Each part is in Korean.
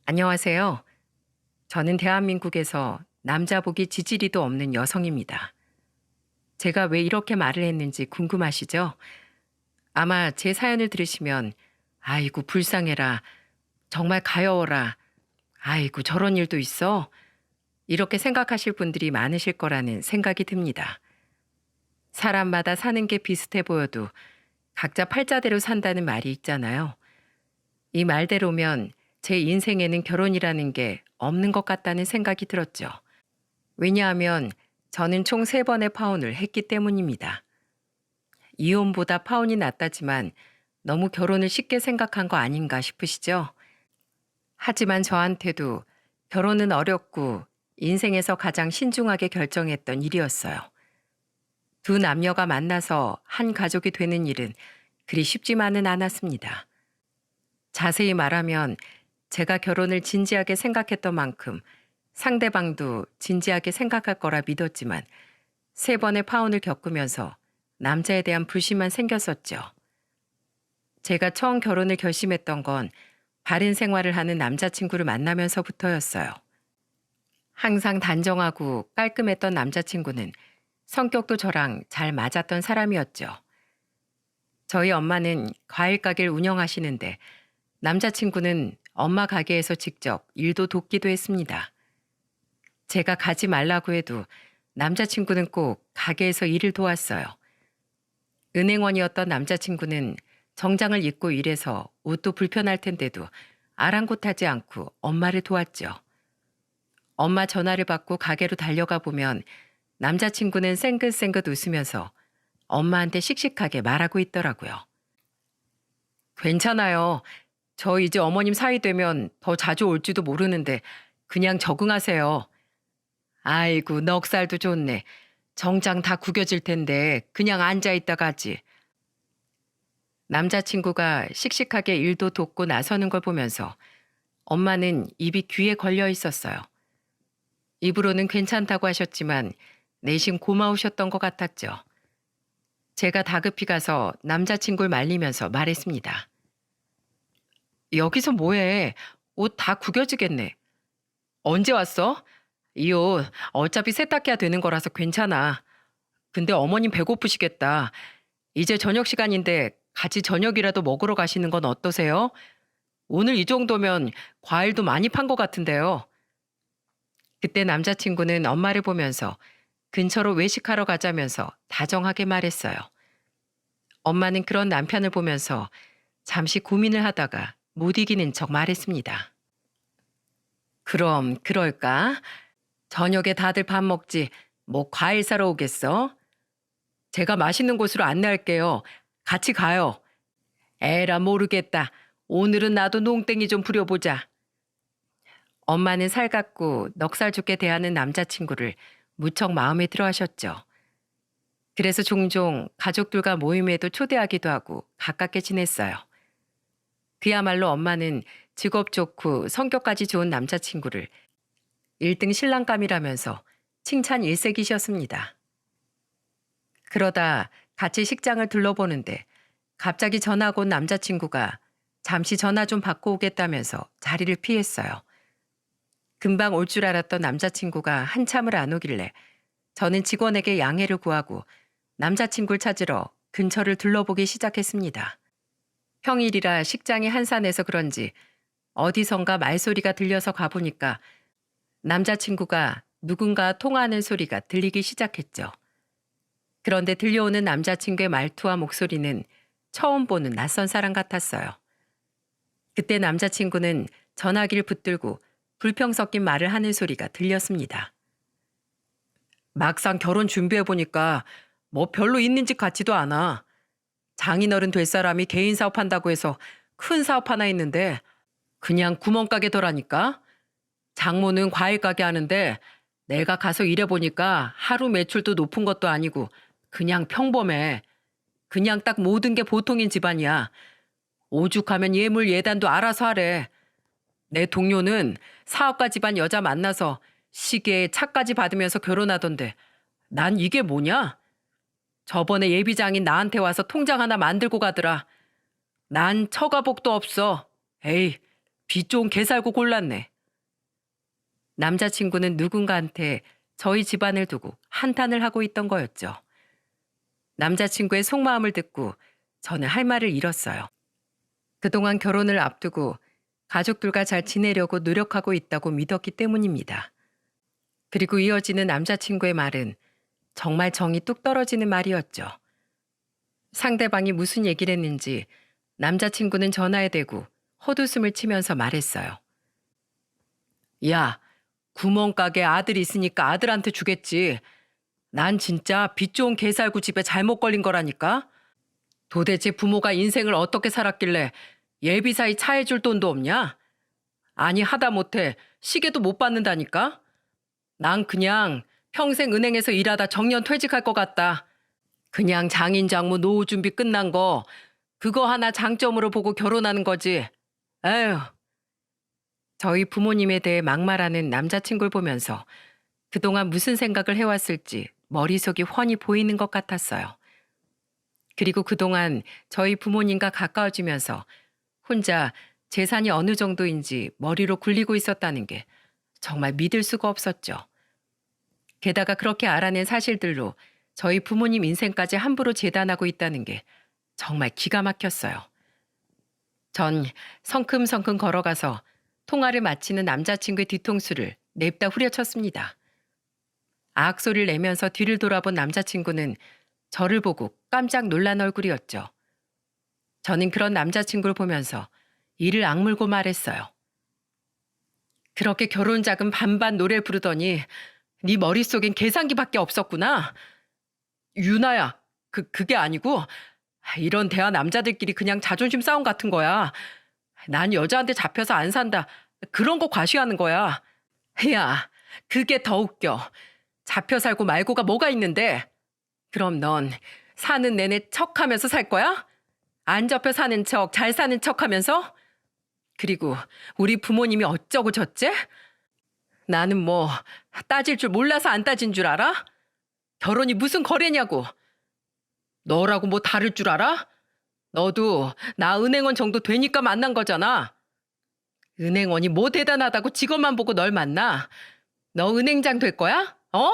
안녕하세요. 저는 대한민국에서 남자복이 지지리도 없는 여성입니다. 제가 왜 이렇게 말을 했는지 궁금하시죠? 아마 제 사연을 들으시면, 아이고, 불쌍해라. 정말 가여워라. 아이고, 저런 일도 있어. 이렇게 생각하실 분들이 많으실 거라는 생각이 듭니다. 사람마다 사는 게 비슷해 보여도 각자 팔자대로 산다는 말이 있잖아요. 이 말대로면 제 인생에는 결혼이라는 게 없는 것 같다는 생각이 들었죠. 왜냐하면 저는 총 3번의 파혼을 했기 때문입니다. 이혼보다 파혼이 낫다지만 너무 결혼을 쉽게 생각한 거 아닌가 싶으시죠? 하지만 저한테도 결혼은 어렵고 인생에서 가장 신중하게 결정했던 일이었어요. 두 남녀가 만나서 한 가족이 되는 일은 그리 쉽지만은 않았습니다. 자세히 말하면 제가 결혼을 진지하게 생각했던 만큼 상대방도 진지하게 생각할 거라 믿었지만 3번의 파혼을 겪으면서 남자에 대한 불신만 생겼었죠. 제가 처음 결혼을 결심했던 건 바른 생활을 하는 남자친구를 만나면서부터였어요. 항상 단정하고 깔끔했던 남자친구는 성격도 저랑 잘 맞았던 사람이었죠. 저희 엄마는 과일 가게를 운영하시는데 남자친구는 엄마 가게에서 직접 일도 돕기도 했습니다. 제가 가지 말라고 해도 남자친구는 꼭 가게에서 일을 도왔어요. 은행원이었던 남자친구는 정장을 입고 일해서 옷도 불편할 텐데도 아랑곳하지 않고 엄마를 도왔죠. 엄마 전화를 받고 가게로 달려가 보면 남자친구는 쌩긋쌩긋 웃으면서 엄마한테 씩씩하게 말하고 있더라고요. 괜찮아요. 저 이제 어머님 사이 되면 더 자주 올지도 모르는데 그냥 적응하세요. 아이고, 넉살도 좋네. 정장 다 구겨질 텐데 그냥 앉아 있다 가지. 남자친구가 씩씩하게 일도 돕고 나서는 걸 보면서 엄마는 입이 귀에 걸려 있었어요. 입으로는 괜찮다고 하셨지만 내심 고마우셨던 것 같았죠. 제가 다급히 가서 남자친구를 말리면서 말했습니다. 여기서 뭐해? 옷 다 구겨지겠네. 언제 왔어? 이 옷 어차피 세탁해야 되는 거라서 괜찮아. 근데 어머님 배고프시겠다. 이제 저녁 시간인데 같이 저녁이라도 먹으러 가시는 건 어떠세요? 오늘 이 정도면 과일도 많이 판 것 같은데요. 그때 남자친구는 엄마를 보면서 근처로 외식하러 가자면서 다정하게 말했어요. 엄마는 그런 남편을 보면서 잠시 고민을 하다가 못 이기는 척 말했습니다. 그럼 그럴까? 저녁에 다들 밥 먹지 뭐 과일 사러 오겠어? 제가 맛있는 곳으로 안내할게요. 같이 가요. 에라 모르겠다. 오늘은 나도 농땡이 좀 부려보자. 엄마는 살갑고 넉살 좋게 대하는 남자친구를 무척 마음에 들어 하셨죠. 그래서 종종 가족들과 모임에도 초대하기도 하고 가깝게 지냈어요. 그야말로 엄마는 직업 좋고 성격까지 좋은 남자친구를 1등 신랑감이라면서 칭찬 일색이셨습니다. 그러다 같이 식장을 둘러보는데 갑자기 전화가 온 남자친구가 잠시 전화 좀 받고 오겠다면서 자리를 피했어요. 금방 올 줄 알았던 남자친구가 한참을 안 오길래 저는 직원에게 양해를 구하고 남자친구를 찾으러 근처를 둘러보기 시작했습니다. 평일이라 식장이 한산해서 그런지 어디선가 말소리가 들려서 가보니까 남자친구가 누군가 통화하는 소리가 들리기 시작했죠. 그런데 들려오는 남자친구의 말투와 목소리는 처음 보는 낯선 사람 같았어요. 그때 남자친구는 전화기를 붙들고 불평 섞인 말을 하는 소리가 들렸습니다. 막상 결혼 준비해보니까 뭐 별로 있는 집 같지도 않아. 장인어른 될 사람이 개인 사업한다고 해서 큰 사업 하나 있는데 그냥 구멍가게더라니까. 장모는 과일 가게 하는데 내가 가서 일해보니까 하루 매출도 높은 것도 아니고 그냥 평범해. 그냥 딱 모든 게 보통인 집안이야. 오죽하면 예물 예단도 알아서 하래. 내 동료는 사업가 집안 여자 만나서 시계에 차까지 받으면서 결혼하던데 난 이게 뭐냐? 저번에 예비장인 나한테 와서 통장 하나 만들고 가더라. 난 처가복도 없어. 에이, 빚 좋은 개 살고 골랐네. 남자친구는 누군가한테 저희 집안을 두고 한탄을 하고 있던 거였죠. 남자친구의 속마음을 듣고 저는 할 말을 잃었어요. 그동안 결혼을 앞두고 가족들과 잘 지내려고 노력하고 있다고 믿었기 때문입니다. 그리고 이어지는 남자친구의 말은 정말 정이 뚝 떨어지는 말이었죠. 상대방이 무슨 얘기를 했는지 남자친구는 전화에 대고 헛웃음을 치면서 말했어요. 야, 구멍가게 아들 있으니까 아들한테 주겠지. 난 진짜 빚 좋은 개 살고 집에 잘못 걸린 거라니까. 도대체 부모가 인생을 어떻게 살았길래 예비사이 차해줄 돈도 없냐? 아니 하다못해 시계도 못 받는다니까? 난 그냥 평생 은행에서 일하다 정년 퇴직할 것 같다. 그냥 장인 장모 노후 준비 끝난 거 그거 하나 장점으로 보고 결혼하는 거지. 에휴. 저희 부모님에 대해 막말하는 남자친구를 보면서 그동안 무슨 생각을 해왔을지 머릿속이 훤히 보이는 것 같았어요. 그리고 그동안 저희 부모님과 가까워지면서 혼자 재산이 어느 정도인지 머리로 굴리고 있었다는 게 정말 믿을 수가 없었죠. 게다가 그렇게 알아낸 사실들로 저희 부모님 인생까지 함부로 재단하고 있다는 게 정말 기가 막혔어요. 전 성큼성큼 걸어가서 통화를 마치는 남자친구의 뒤통수를 냅다 후려쳤습니다. 아악소리를 내면서 뒤를 돌아본 남자친구는 저를 보고 깜짝 놀란 얼굴이었죠. 저는 그런 남자친구를 보면서 이를 악물고 말했어요. 그렇게 결혼 자금 반반 노래 부르더니 네 머릿속엔 계산기밖에 없었구나. 유나야, 그게 아니고 이런 대화 남자들끼리 그냥 자존심 싸움 같은 거야. 난 여자한테 잡혀서 안 산다. 그런 거 과시하는 거야. 야, 그게 더 웃겨. 잡혀 살고 말고가 뭐가 있는데. 그럼 넌 사는 내내 척하면서 살 거야? 안 잡혀 사는 척, 잘 사는 척 하면서? 그리고 우리 부모님이 어쩌고 저째? 나는 뭐 따질 줄 몰라서 안 따진 줄 알아? 결혼이 무슨 거래냐고. 너라고 뭐 다를 줄 알아? 너도 나 은행원 정도 되니까 만난 거잖아. 은행원이 뭐 대단하다고 직업만 보고 널 만나. 너 은행장 될 거야? 어?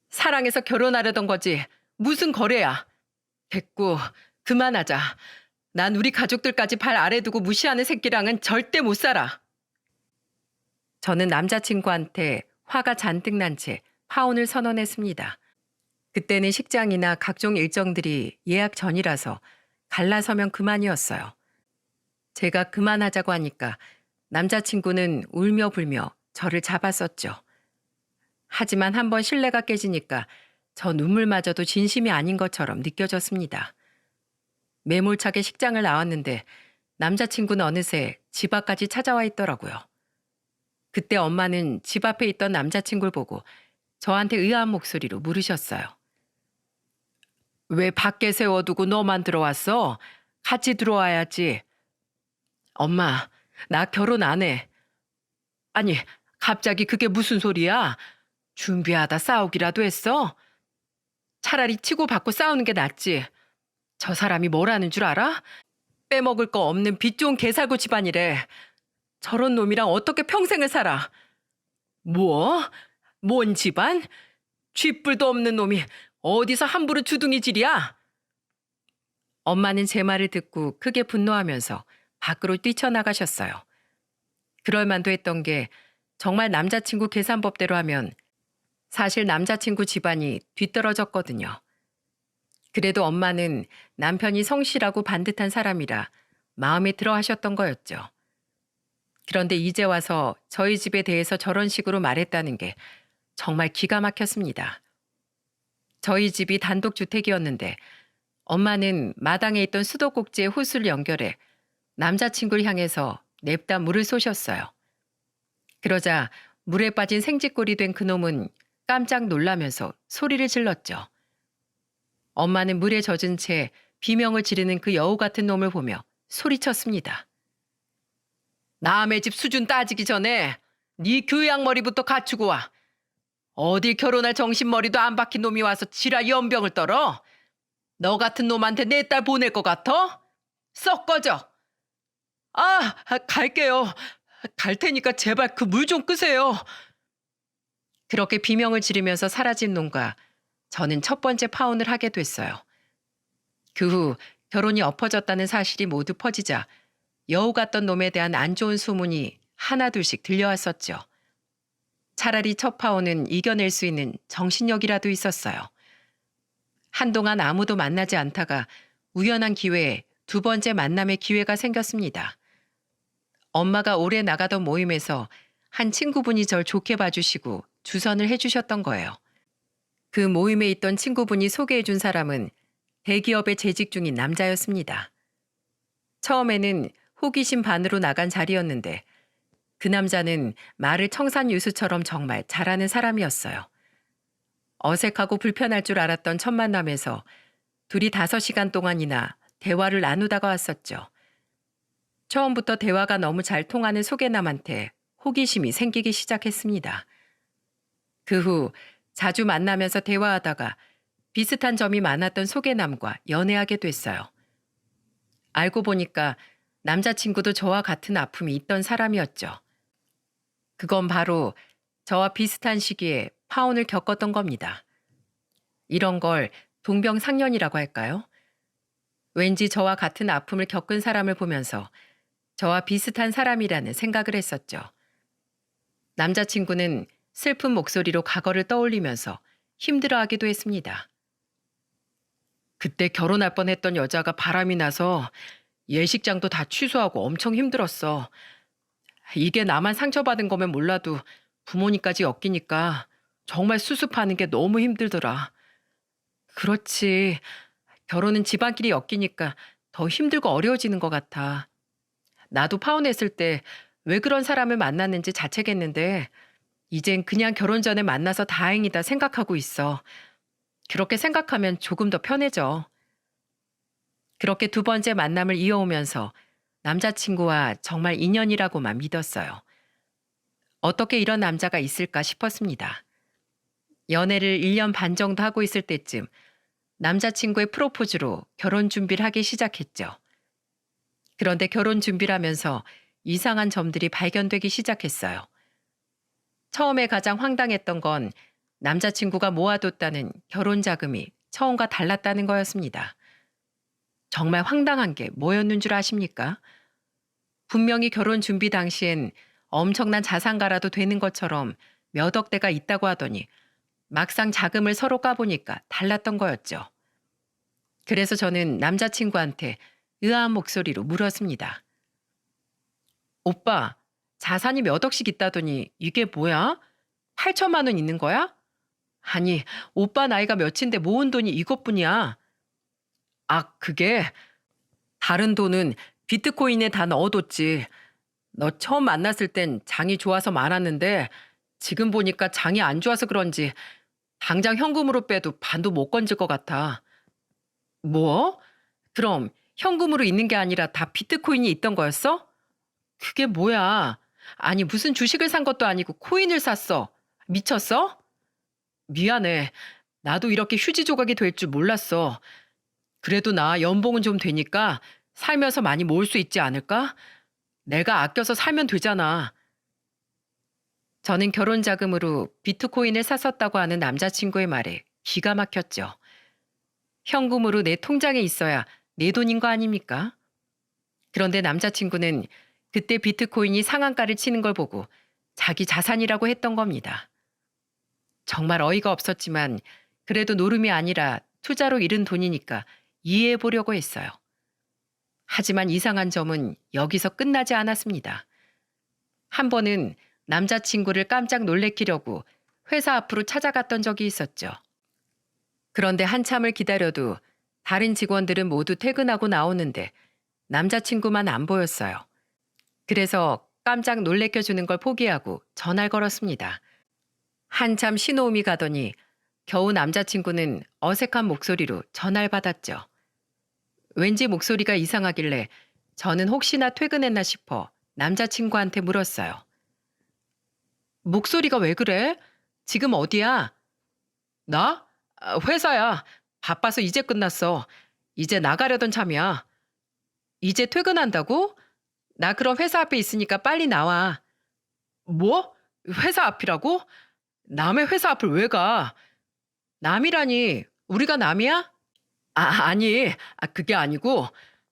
사랑해서 결혼하려던 거지. 무슨 거래야. 됐고 그만하자. 난 우리 가족들까지 발 아래 두고 무시하는 새끼랑은 절대 못 살아. 저는 남자친구한테 화가 잔뜩 난 채 파혼을 선언했습니다. 그때는 식장이나 각종 일정들이 예약 전이라서 갈라서면 그만이었어요. 제가 그만하자고 하니까 남자친구는 울며 불며 저를 잡았었죠. 하지만 한번 신뢰가 깨지니까 저 눈물마저도 진심이 아닌 것처럼 느껴졌습니다. 매몰차게 식장을 나왔는데 남자친구는 어느새 집 앞까지 찾아와 있더라고요. 그때 엄마는 집 앞에 있던 남자친구를 보고 저한테 의아한 목소리로 물으셨어요. 왜 밖에 세워두고 너만 들어왔어? 같이 들어와야지. 엄마, 나 결혼 안 해. 아니, 갑자기 그게 무슨 소리야? 준비하다 싸우기라도 했어? 차라리 치고받고 싸우는 게 낫지. 저 사람이 뭐라는 줄 알아? 빼먹을 거 없는 빚 좋은 개살구 집안이래. 저런 놈이랑 어떻게 평생을 살아? 뭐? 뭔 집안? 쥐뿔도 없는 놈이 어디서 함부로 주둥이질이야? 엄마는 제 말을 듣고 크게 분노하면서 밖으로 뛰쳐나가셨어요. 그럴 만도 했던 게 정말 남자친구 계산법대로 하면 사실 남자친구 집안이 뒤떨어졌거든요. 그래도 엄마는 남편이 성실하고 반듯한 사람이라 마음에 들어 하셨던 거였죠. 그런데 이제 와서 저희 집에 대해서 저런 식으로 말했다는 게 정말 기가 막혔습니다. 저희 집이 단독주택이었는데 엄마는 마당에 있던 수도꼭지에 호수를 연결해 남자친구를 향해서 냅다 물을 쏘셨어요. 그러자 물에 빠진 생쥐꼴이 된 그놈은 깜짝 놀라면서 소리를 질렀죠. 엄마는 물에 젖은 채 비명을 지르는 그 여우 같은 놈을 보며 소리쳤습니다. 남의 집 수준 따지기 전에 네 교양머리부터 갖추고 와. 어딜 결혼할 정신머리도 안 박힌 놈이 와서 지랄 연병을 떨어? 너 같은 놈한테 내 딸 보낼 것 같아? 썩 꺼져. 갈게요. 갈 테니까 제발 그 물 좀 끄세요. 그렇게 비명을 지르면서 사라진 놈과 저는 첫 번째 파혼을 하게 됐어요. 그 후 결혼이 엎어졌다는 사실이 모두 퍼지자 여우 같던 놈에 대한 안 좋은 소문이 하나둘씩 들려왔었죠. 차라리 첫 파혼은 이겨낼 수 있는 정신력이라도 있었어요. 한동안 아무도 만나지 않다가 우연한 기회에 두 번째 만남의 기회가 생겼습니다. 엄마가 오래 나가던 모임에서 한 친구분이 절 좋게 봐주시고 주선을 해주셨던 거예요. 그 모임에 있던 친구분이 소개해준 사람은 대기업에 재직 중인 남자였습니다. 처음에는 호기심 반으로 나간 자리였는데 그 남자는 말을 청산유수처럼 정말 잘하는 사람이었어요. 어색하고 불편할 줄 알았던 첫 만남에서 둘이 5시간 동안이나 대화를 나누다가 왔었죠. 처음부터 대화가 너무 잘 통하는 소개남한테 호기심이 생기기 시작했습니다. 그 후 자주 만나면서 대화하다가 비슷한 점이 많았던 소개남과 연애하게 됐어요. 알고 보니까 남자친구도 저와 같은 아픔이 있던 사람이었죠. 그건 바로 저와 비슷한 시기에 파혼을 겪었던 겁니다. 이런 걸 동병상련이라고 할까요? 왠지 저와 같은 아픔을 겪은 사람을 보면서 저와 비슷한 사람이라는 생각을 했었죠. 남자친구는 슬픈 목소리로 과거를 떠올리면서 힘들어하기도 했습니다. 그때 결혼할 뻔했던 여자가 바람이 나서 예식장도 다 취소하고 엄청 힘들었어. 이게 나만 상처받은 거면 몰라도 부모님까지 엮이니까 정말 수습하는 게 너무 힘들더라. 그렇지. 결혼은 집안끼리 엮이니까 더 힘들고 어려워지는 것 같아. 나도 파혼했을 때 왜 그런 사람을 만났는지 자책했는데 이젠 그냥 결혼 전에 만나서 다행이다 생각하고 있어. 그렇게 생각하면 조금 더 편해져. 그렇게 두 번째 만남을 이어오면서 남자친구와 정말 인연이라고만 믿었어요. 어떻게 이런 남자가 있을까 싶었습니다. 연애를 1년 반 정도 하고 있을 때쯤 남자친구의 프로포즈로 결혼 준비를 하기 시작했죠. 그런데 결혼 준비를 하면서 이상한 점들이 발견되기 시작했어요. 처음에 가장 황당했던 건 남자친구가 모아뒀다는 결혼 자금이 처음과 달랐다는 거였습니다. 정말 황당한 게 뭐였는 줄 아십니까? 분명히 결혼 준비 당시엔 엄청난 자산가라도 되는 것처럼 몇 억대가 있다고 하더니 막상 자금을 서로 까보니까 달랐던 거였죠. 그래서 저는 남자친구한테 의아한 목소리로 물었습니다. 오빠, 자산이 몇 억씩 있다더니 이게 뭐야? 8천만 원 있는 거야? 아니, 오빠 나이가 몇인데 모은 돈이 이것뿐이야. 그게 다른 돈은 비트코인에 다 넣어뒀지. 너 처음 만났을 땐 장이 좋아서 많았는데 지금 보니까 장이 안 좋아서 그런지 당장 현금으로 빼도 반도 못 건질 것 같아. 뭐? 그럼 현금으로 있는 게 아니라 다 비트코인이 있던 거였어? 그게 뭐야? 아니 무슨 주식을 산 것도 아니고 코인을 샀어. 미쳤어? 미안해. 나도 이렇게 휴지 조각이 될 줄 몰랐어. 그래도 나 연봉은 좀 되니까 살면서 많이 모을 수 있지 않을까? 내가 아껴서 살면 되잖아. 저는 결혼 자금으로 비트코인을 샀었다고 하는 남자친구의 말에 기가 막혔죠. 현금으로 내 통장에 있어야 내 돈인 거 아닙니까? 그런데 남자친구는 그때 비트코인이 상한가를 치는 걸 보고 자기 자산이라고 했던 겁니다. 정말 어이가 없었지만 그래도 노름이 아니라 투자로 잃은 돈이니까 이해해 보려고 했어요. 하지만 이상한 점은 여기서 끝나지 않았습니다. 한 번은 남자친구를 깜짝 놀래키려고 회사 앞으로 찾아갔던 적이 있었죠. 그런데 한참을 기다려도 다른 직원들은 모두 퇴근하고 나오는데 남자친구만 안 보였어요. 그래서 깜짝 놀래켜주는 걸 포기하고 전화를 걸었습니다. 한참 신호음이 가더니 겨우 남자친구는 어색한 목소리로 전화를 받았죠. 왠지 목소리가 이상하길래 저는 혹시나 퇴근했나 싶어 남자친구한테 물었어요. 목소리가 왜 그래? 지금 어디야? 나? 회사야. 바빠서 이제 끝났어. 이제 나가려던 참이야. 이제 퇴근한다고? 나 그럼 회사 앞에 있으니까 빨리 나와. 뭐? 회사 앞이라고? 남의 회사 앞을 왜 가? 남이라니, 우리가 남이야? 아니, 그게 아니고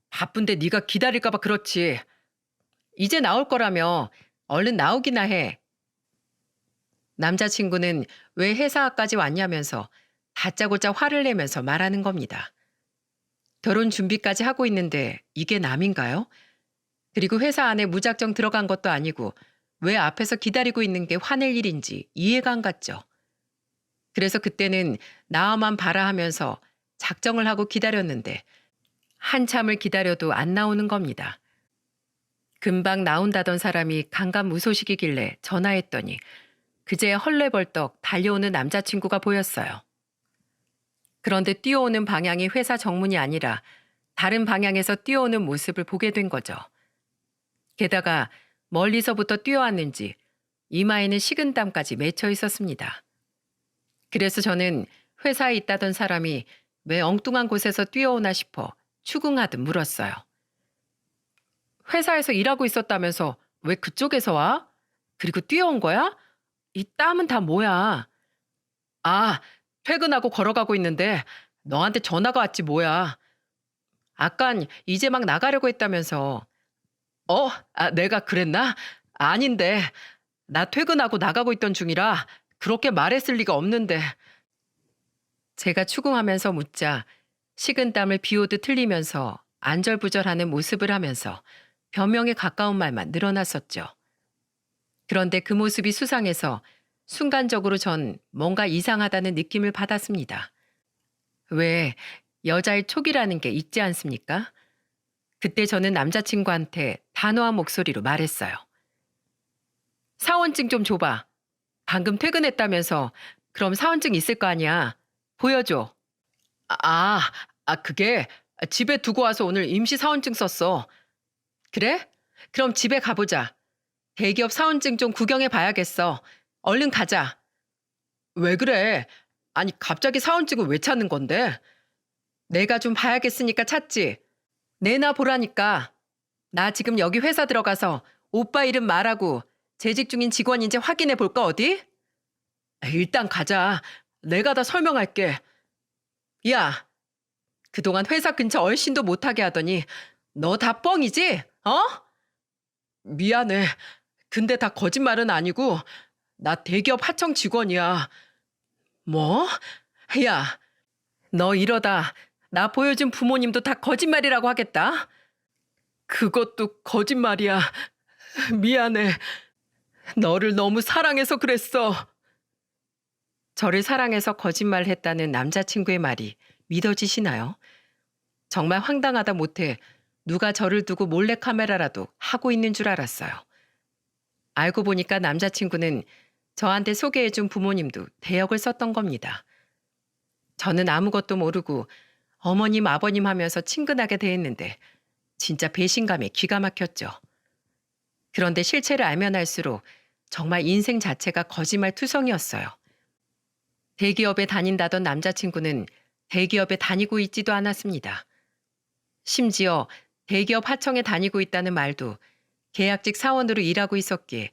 바쁜데 네가 기다릴까 봐 그렇지. 이제 나올 거라며 얼른 나오기나 해. 남자친구는 왜 회사까지 왔냐면서 다짜고짜 화를 내면서 말하는 겁니다. 결혼 준비까지 하고 있는데 이게 남인가요? 그리고 회사 안에 무작정 들어간 것도 아니고 왜 앞에서 기다리고 있는 게 화낼 일인지 이해가 안 갔죠. 그래서 그때는 나와만 봐라 하면서 작정을 하고 기다렸는데 한참을 기다려도 안 나오는 겁니다. 금방 나온다던 사람이 강간무소식이길래 전화했더니 그제 헐레벌떡 달려오는 남자친구가 보였어요. 그런데 뛰어오는 방향이 회사 정문이 아니라 다른 방향에서 뛰어오는 모습을 보게 된 거죠. 게다가 멀리서부터 뛰어왔는지 이마에는 식은땀까지 맺혀 있었습니다. 그래서 저는 회사에 있다던 사람이 왜 엉뚱한 곳에서 뛰어오나 싶어 추궁하듯 물었어요. 회사에서 일하고 있었다면서 왜 그쪽에서 와? 그리고 뛰어온 거야? 이 땀은 다 뭐야? 아, 퇴근하고 걸어가고 있는데 너한테 전화가 왔지 뭐야. 아깐 이제 막 나가려고 했다면서. 내가 그랬나? 아닌데. 나 퇴근하고 나가고 있던 중이라 그렇게 말했을 리가 없는데. 제가 추궁하면서 묻자 식은땀을 비오듯 흘리면서 안절부절하는 모습을 하면서 변명에 가까운 말만 늘어났었죠. 그런데 그 모습이 수상해서 순간적으로 전 뭔가 이상하다는 느낌을 받았습니다. 왜 여자의 촉이라는 게 있지 않습니까? 그때 저는 남자친구한테 단호한 목소리로 말했어요. 사원증 좀 줘봐. 방금 퇴근했다면서 그럼 사원증 있을 거 아니야. 보여줘. 그게 집에 두고 와서 오늘 임시 사원증 썼어. 그래? 그럼 집에 가보자. 대기업 사원증 좀 구경해 봐야겠어. 얼른 가자. 왜 그래? 아니, 갑자기 사원증을 왜 찾는 건데? 내가 좀 봐야겠으니까 찾지. 내나 보라니까. 나 지금 여기 회사 들어가서 오빠 이름 말하고 재직 중인 직원인지 확인해 볼까 어디? 일단 가자. 내가 다 설명할게. 야, 그동안 회사 근처 얼씬도 못하게 하더니 너 다 뻥이지? 어? 미안해. 근데 다 거짓말은 아니고 나 대기업 하청 직원이야. 뭐? 야, 너 이러다 나 보여준 부모님도 다 거짓말이라고 하겠다. 그것도 거짓말이야. 미안해. 너를 너무 사랑해서 그랬어. 저를 사랑해서 거짓말했다는 남자친구의 말이 믿어지시나요? 정말 황당하다 못해 누가 저를 두고 몰래카메라라도 하고 있는 줄 알았어요. 알고 보니까 남자친구는 저한테 소개해준 부모님도 대역을 썼던 겁니다. 저는 아무것도 모르고 어머님, 아버님 하면서 친근하게 대했는데 진짜 배신감에 기가 막혔죠. 그런데 실체를 알면 알수록 정말 인생 자체가 거짓말 투성이었어요. 대기업에 다닌다던 남자친구는 대기업에 다니고 있지도 않았습니다. 심지어 대기업 하청에 다니고 있다는 말도 계약직 사원으로 일하고 있었기에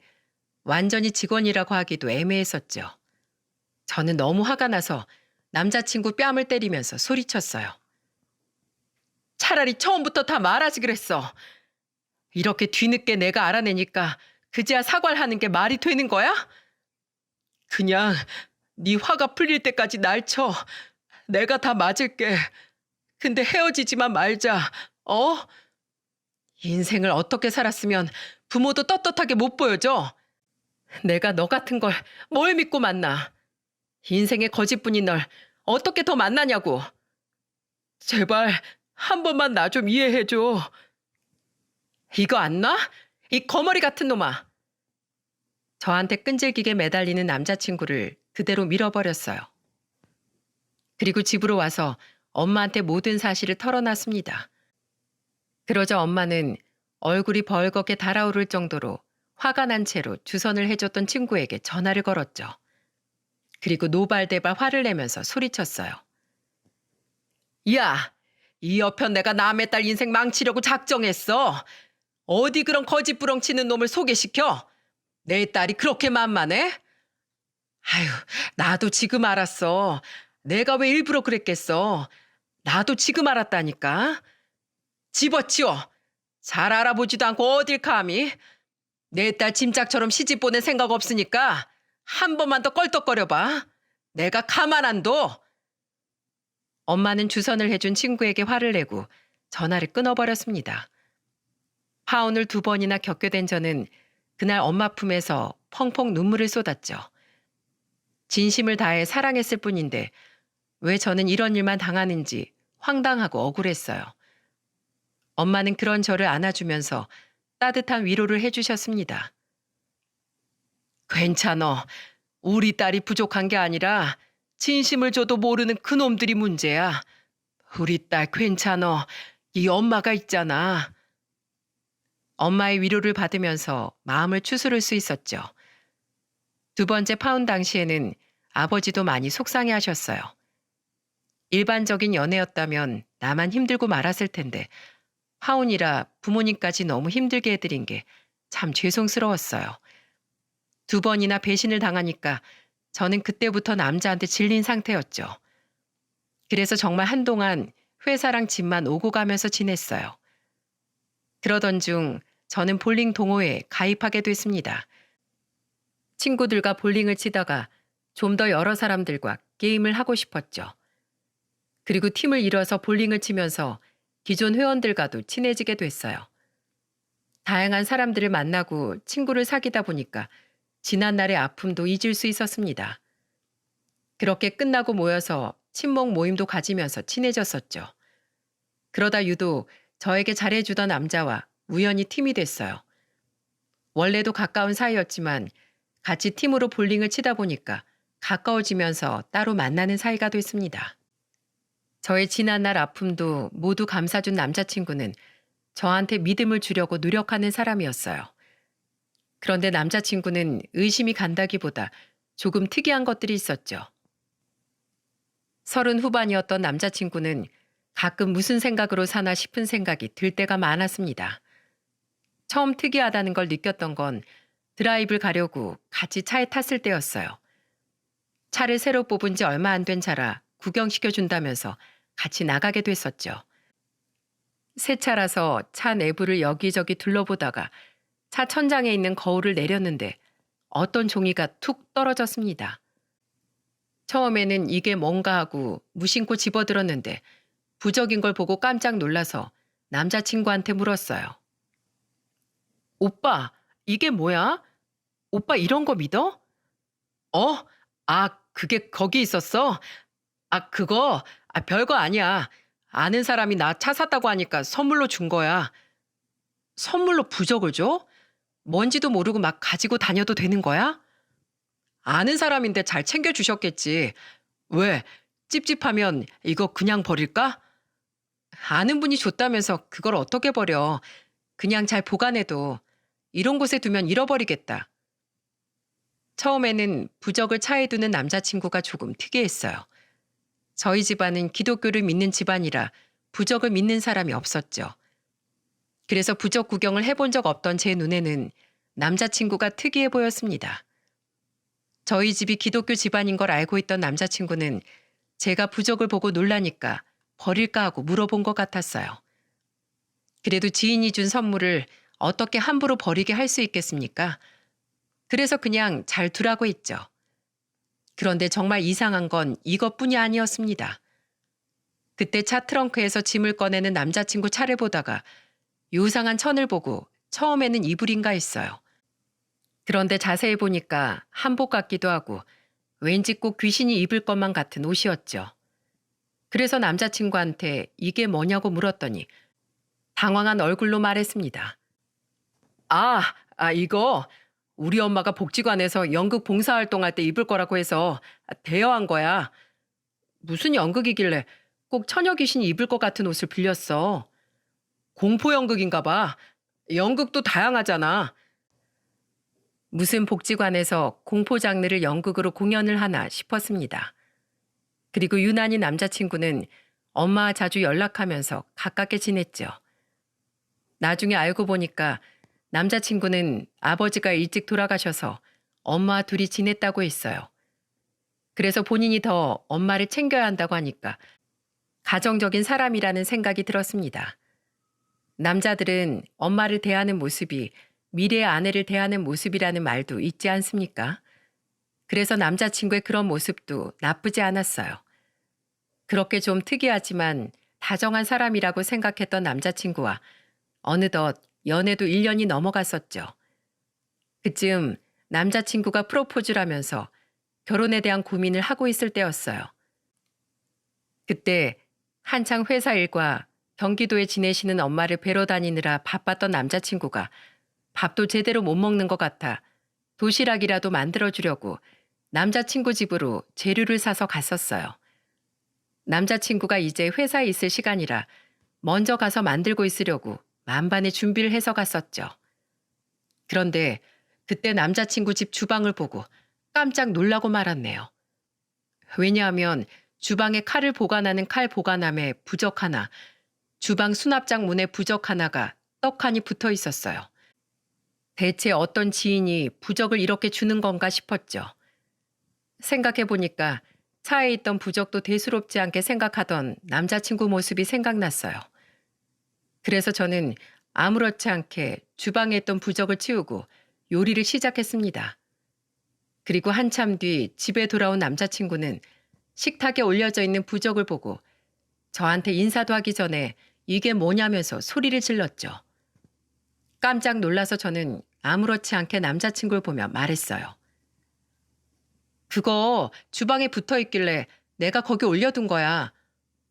완전히 직원이라고 하기도 애매했었죠. 저는 너무 화가 나서 남자친구 뺨을 때리면서 소리쳤어요. 차라리 처음부터 다 말하지 그랬어. 이렇게 뒤늦게 내가 알아내니까 그제야 사과를 하는 게 말이 되는 거야? 그냥 네 화가 풀릴 때까지 날 쳐. 내가 다 맞을게. 근데 헤어지지만 말자. 인생을 어떻게 살았으면 부모도 떳떳하게 못 보여줘. 내가 너 같은 걸 뭘 믿고 만나. 인생의 거짓뿐인 널 어떻게 더 만나냐고. 제발 한 번만 나 좀 이해해줘. 이거 안 놔? 이 거머리 같은 놈아. 저한테 끈질기게 매달리는 남자친구를 그대로 밀어버렸어요. 그리고 집으로 와서 엄마한테 모든 사실을 털어놨습니다. 그러자 엄마는 얼굴이 벌겋게 달아오를 정도로 화가 난 채로 주선을 해줬던 친구에게 전화를 걸었죠. 그리고 노발대발 화를 내면서 소리쳤어요. 야, 이 여편 내가 남의 딸 인생 망치려고 작정했어. 어디 그런 거짓부렁 치는 놈을 소개시켜? 내 딸이 그렇게 만만해? 아휴, 나도 지금 알았어. 내가 왜 일부러 그랬겠어. 나도 지금 알았다니까. 집어치워. 잘 알아보지도 않고 어딜 감히. 내 딸 짐짝처럼 시집 보낼 생각 없으니까 한 번만 더 껄떡거려봐. 내가 가만 안 둬. 엄마는 주선을 해준 친구에게 화를 내고 전화를 끊어버렸습니다. 파혼을 2번이나 겪게 된 저는 그날 엄마 품에서 펑펑 눈물을 쏟았죠. 진심을 다해 사랑했을 뿐인데 왜 저는 이런 일만 당하는지 황당하고 억울했어요. 엄마는 그런 저를 안아주면서 따뜻한 위로를 해주셨습니다. 괜찮어. 우리 딸이 부족한 게 아니라 진심을 줘도 모르는 그놈들이 문제야. 우리 딸 괜찮어. 이 엄마가 있잖아. 엄마의 위로를 받으면서 마음을 추스를 수 있었죠. 2번째 파혼 당시에는 아버지도 많이 속상해 하셨어요. 일반적인 연애였다면 나만 힘들고 말았을 텐데 파혼이라 부모님까지 너무 힘들게 해드린 게 참 죄송스러웠어요. 2번이나 배신을 당하니까 저는 그때부터 남자한테 질린 상태였죠. 그래서 정말 한동안 회사랑 집만 오고 가면서 지냈어요. 그러던 중 저는 볼링 동호회에 가입하게 됐습니다. 친구들과 볼링을 치다가 좀 더 여러 사람들과 게임을 하고 싶었죠. 그리고 팀을 이뤄서 볼링을 치면서 기존 회원들과도 친해지게 됐어요. 다양한 사람들을 만나고 친구를 사귀다 보니까 지난날의 아픔도 잊을 수 있었습니다. 그렇게 끝나고 모여서 친목 모임도 가지면서 친해졌었죠. 그러다 유독 저에게 잘해주던 남자와 우연히 팀이 됐어요. 원래도 가까운 사이였지만 같이 팀으로 볼링을 치다 보니까 가까워지면서 따로 만나는 사이가 됐습니다. 저의 지난날 아픔도 모두 감싸준 남자친구는 저한테 믿음을 주려고 노력하는 사람이었어요. 그런데 남자친구는 의심이 간다기보다 조금 특이한 것들이 있었죠. 30 후반이었던 남자친구는 가끔 무슨 생각으로 사나 싶은 생각이 들 때가 많았습니다. 처음 특이하다는 걸 느꼈던 건 드라이브를 가려고 같이 차에 탔을 때였어요. 차를 새로 뽑은 지 얼마 안 된 차라 구경시켜준다면서 같이 나가게 됐었죠. 새 차라서 차 내부를 여기저기 둘러보다가 차 천장에 있는 거울을 내렸는데 어떤 종이가 툭 떨어졌습니다. 처음에는 이게 뭔가 하고 무심코 집어들었는데 부적인 걸 보고 깜짝 놀라서 남자친구한테 물었어요. 오빠, 이게 뭐야? 오빠 이런 거 믿어? 어? 아, 그게 거기 있었어? 아, 그거 별거 아니야. 아는 사람이 나 차 샀다고 하니까 선물로 준 거야. 선물로 부적을 줘? 뭔지도 모르고 막 가지고 다녀도 되는 거야? 아는 사람인데 잘 챙겨주셨겠지. 왜? 찝찝하면 이거 그냥 버릴까? 아는 분이 줬다면서 그걸 어떻게 버려. 그냥 잘 보관해도. 이런 곳에 두면 잃어버리겠다. 처음에는 부적을 차에 두는 남자친구가 조금 특이했어요. 저희 집안은 기독교를 믿는 집안이라 부적을 믿는 사람이 없었죠. 그래서 부적 구경을 해본 적 없던 제 눈에는 남자친구가 특이해 보였습니다. 저희 집이 기독교 집안인 걸 알고 있던 남자친구는 제가 부적을 보고 놀라니까 버릴까 하고 물어본 것 같았어요. 그래도 지인이 준 선물을 어떻게 함부로 버리게 할 수 있겠습니까? 그래서 그냥 잘 두라고 했죠. 그런데 정말 이상한 건 이것뿐이 아니었습니다. 그때 차 트렁크에서 짐을 꺼내는 남자친구 차를 보다가 요상한 천을 보고 처음에는 이불인가 했어요. 그런데 자세히 보니까 한복 같기도 하고 왠지 꼭 귀신이 입을 것만 같은 옷이었죠. 그래서 남자친구한테 이게 뭐냐고 물었더니 당황한 얼굴로 말했습니다. 이거 우리 엄마가 복지관에서 연극 봉사활동할 때 입을 거라고 해서 대여한 거야. 무슨 연극이길래 꼭 처녀 귀신이 입을 것 같은 옷을 빌렸어. 공포 연극인가 봐. 연극도 다양하잖아. 무슨 복지관에서 공포 장르를 연극으로 공연을 하나 싶었습니다. 그리고 유난히 남자친구는 엄마와 자주 연락하면서 가깝게 지냈죠. 나중에 알고 보니까 남자친구는 아버지가 일찍 돌아가셔서 엄마와 둘이 지냈다고 했어요. 그래서 본인이 더 엄마를 챙겨야 한다고 하니까 가정적인 사람이라는 생각이 들었습니다. 남자들은 엄마를 대하는 모습이 미래의 아내를 대하는 모습이라는 말도 있지 않습니까? 그래서 남자친구의 그런 모습도 나쁘지 않았어요. 그렇게 좀 특이하지만 다정한 사람이라고 생각했던 남자친구와 어느덧 연애도 1년이 넘어갔었죠. 그쯤 남자친구가 프로포즈를 하면서 결혼에 대한 고민을 하고 있을 때였어요. 그때 한창 회사 일과 경기도에 지내시는 엄마를 뵈러 다니느라 바빴던 남자친구가 밥도 제대로 못 먹는 것 같아 도시락이라도 만들어주려고 남자친구 집으로 재료를 사서 갔었어요. 남자친구가 이제 회사에 있을 시간이라 먼저 가서 만들고 있으려고 만반의 준비를 해서 갔었죠. 그런데 그때 남자친구 집 주방을 보고 깜짝 놀라고 말았네요. 왜냐하면 주방에 칼을 보관하는 칼 보관함에 부적 하나, 주방 수납장 문에 부적 하나가 떡하니 붙어 있었어요. 대체 어떤 지인이 부적을 이렇게 주는 건가 싶었죠. 생각해 보니까 차에 있던 부적도 대수롭지 않게 생각하던 남자친구 모습이 생각났어요. 그래서 저는 아무렇지 않게 주방에 있던 부적을 치우고 요리를 시작했습니다. 그리고 한참 뒤 집에 돌아온 남자친구는 식탁에 올려져 있는 부적을 보고 저한테 인사도 하기 전에 이게 뭐냐면서 소리를 질렀죠. 깜짝 놀라서 저는 아무렇지 않게 남자친구를 보며 말했어요. 그거 주방에 붙어 있길래 내가 거기 올려둔 거야.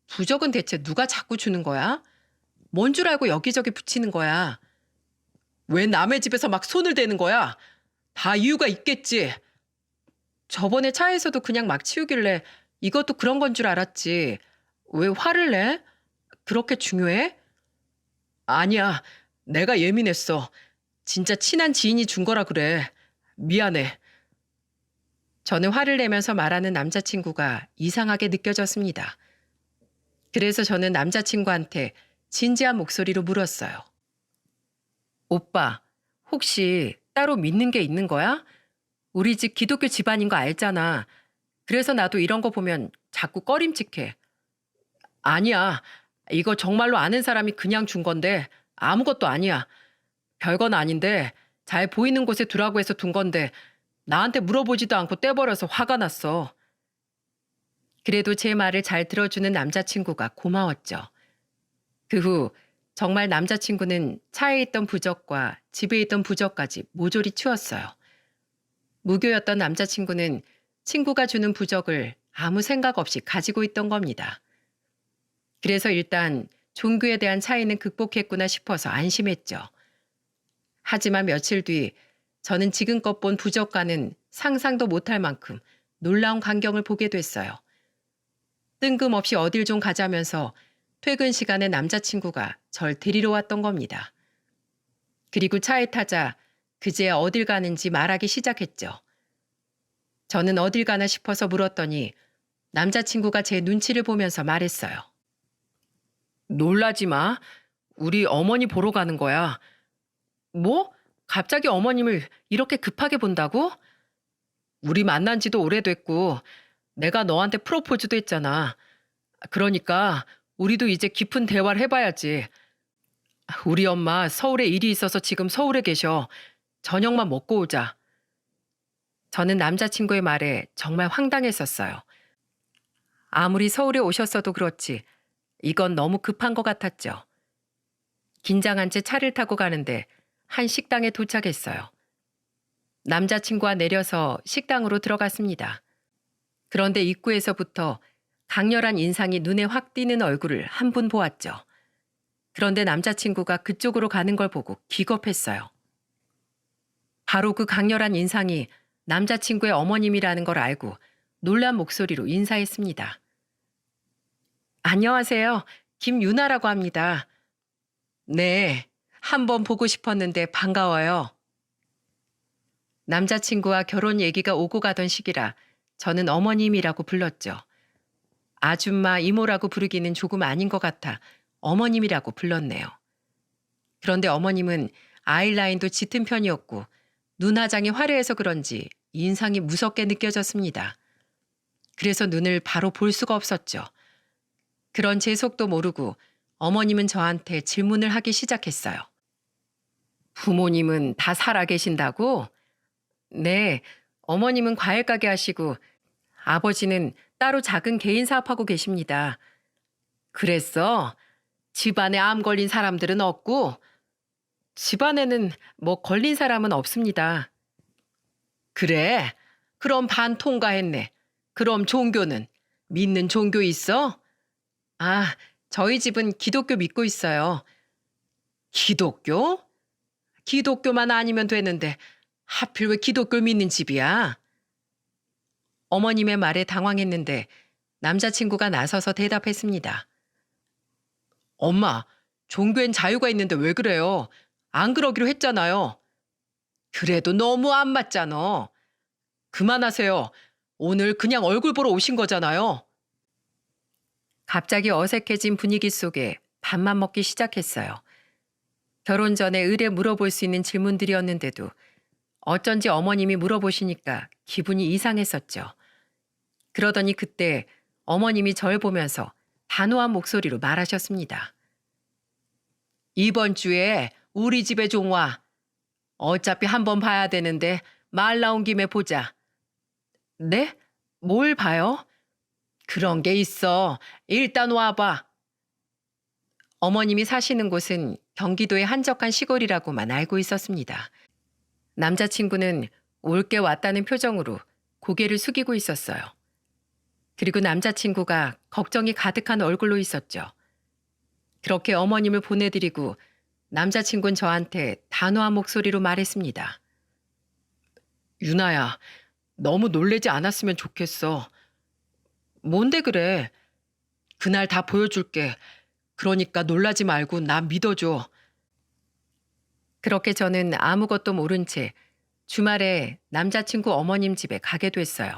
부적은 대체 누가 자꾸 주는 거야? 뭔 줄 알고 여기저기 붙이는 거야? 왜 남의 집에서 막 손을 대는 거야? 다 이유가 있겠지. 저번에 차에서도 그냥 막 치우길래 이것도 그런 건 줄 알았지. 왜 화를 내? 그렇게 중요해? 아니야. 내가 예민했어. 진짜 친한 지인이 준 거라 그래. 미안해. 저는 화를 내면서 말하는 남자친구가 이상하게 느껴졌습니다. 그래서 저는 남자친구한테 진지한 목소리로 물었어요. 오빠, 혹시 따로 믿는 게 있는 거야? 우리 집 기독교 집안인 거 알잖아. 그래서 나도 이런 거 보면 자꾸 꺼림칙해. 아니야. 이거 정말로 아는 사람이 그냥 준 건데 아무것도 아니야. 별건 아닌데 잘 보이는 곳에 두라고 해서 둔 건데 나한테 물어보지도 않고 떼버려서 화가 났어. 그래도 제 말을 잘 들어주는 남자친구가 고마웠죠. 그 후 정말 남자친구는 차에 있던 부적과 집에 있던 부적까지 모조리 치웠어요. 무교였던 남자친구는 친구가 주는 부적을 아무 생각 없이 가지고 있던 겁니다. 그래서 일단 종교에 대한 차이는 극복했구나 싶어서 안심했죠. 하지만 며칠 뒤 저는 지금껏 본 부적과는 상상도 못할 만큼 놀라운 광경을 보게 됐어요. 뜬금없이 어딜 좀 가자면서 퇴근 시간에 남자친구가 절 데리러 왔던 겁니다. 그리고 차에 타자 그제야 어딜 가는지 말하기 시작했죠. 저는 어딜 가나 싶어서 물었더니 남자친구가 제 눈치를 보면서 말했어요. 놀라지 마. 우리 어머니 보러 가는 거야. 뭐? 갑자기 어머님을 이렇게 급하게 본다고? 우리 만난 지도 오래됐고 내가 너한테 프로포즈도 했잖아. 그러니까 우리도 이제 깊은 대화를 해봐야지. 우리 엄마 서울에 일이 있어서 지금 서울에 계셔. 저녁만 먹고 오자. 저는 남자친구의 말에 정말 황당했었어요. 아무리 서울에 오셨어도 그렇지 이건 너무 급한 것 같았죠. 긴장한 채 차를 타고 가는데 한 식당에 도착했어요. 남자친구와 내려서 식당으로 들어갔습니다. 그런데 입구에서부터 강렬한 인상이 눈에 확 띄는 얼굴을 한 분 보았죠. 그런데 남자친구가 그쪽으로 가는 걸 보고 기겁했어요. 바로 그 강렬한 인상이 남자친구의 어머님이라는 걸 알고 놀란 목소리로 인사했습니다. 안녕하세요. 김유나라고 합니다. 네, 한번 보고 싶었는데 반가워요. 남자친구와 결혼 얘기가 오고 가던 시기라 저는 어머님이라고 불렀죠. 아줌마, 이모라고 부르기는 조금 아닌 것 같아 어머님이라고 불렀네요. 그런데 어머님은 아이라인도 짙은 편이었고 눈화장이 화려해서 그런지 인상이 무섭게 느껴졌습니다. 그래서 눈을 바로 볼 수가 없었죠. 그런 제 속도 모르고 어머님은 저한테 질문을 하기 시작했어요. 부모님은 다 살아 계신다고? 네, 어머님은 과일 가게 하시고 아버지는 따로 작은 개인 사업하고 계십니다. 그랬어? 집안에 암 걸린 사람들은 없고? 집안에는 뭐 걸린 사람은 없습니다. 그래? 그럼 반 통과했네. 그럼 종교는? 믿는 종교 있어? 아, 저희 집은 기독교 믿고 있어요. 기독교? 기독교만 아니면 되는데 하필 왜 기독교를 믿는 집이야? 어머님의 말에 당황했는데 남자친구가 나서서 대답했습니다. 엄마, 종교엔 자유가 있는데 왜 그래요? 안 그러기로 했잖아요. 그래도 너무 안 맞잖아. 그만하세요. 오늘 그냥 얼굴 보러 오신 거잖아요. 갑자기 어색해진 분위기 속에 밥만 먹기 시작했어요. 결혼 전에 의뢰 물어볼 수 있는 질문들이었는데도 어쩐지 어머님이 물어보시니까 기분이 이상했었죠. 그러더니 그때 어머님이 절 보면서 단호한 목소리로 말하셨습니다. 이번 주에 우리 집에 좀 와. 어차피 한번 봐야 되는데 말 나온 김에 보자. 네? 뭘 봐요? 그런 게 있어. 일단 와봐. 어머님이 사시는 곳은 경기도의 한적한 시골이라고만 알고 있었습니다. 남자친구는 올게 왔다는 표정으로 고개를 숙이고 있었어요. 그리고 남자친구가 걱정이 가득한 얼굴로 있었죠. 그렇게 어머님을 보내드리고 남자친구는 저한테 단호한 목소리로 말했습니다. 유나야, 너무 놀래지 않았으면 좋겠어. 뭔데 그래? 그날 다 보여줄게. 그러니까 놀라지 말고 나 믿어줘. 그렇게 저는 아무것도 모른 채 주말에 남자친구 어머님 집에 가게 됐어요.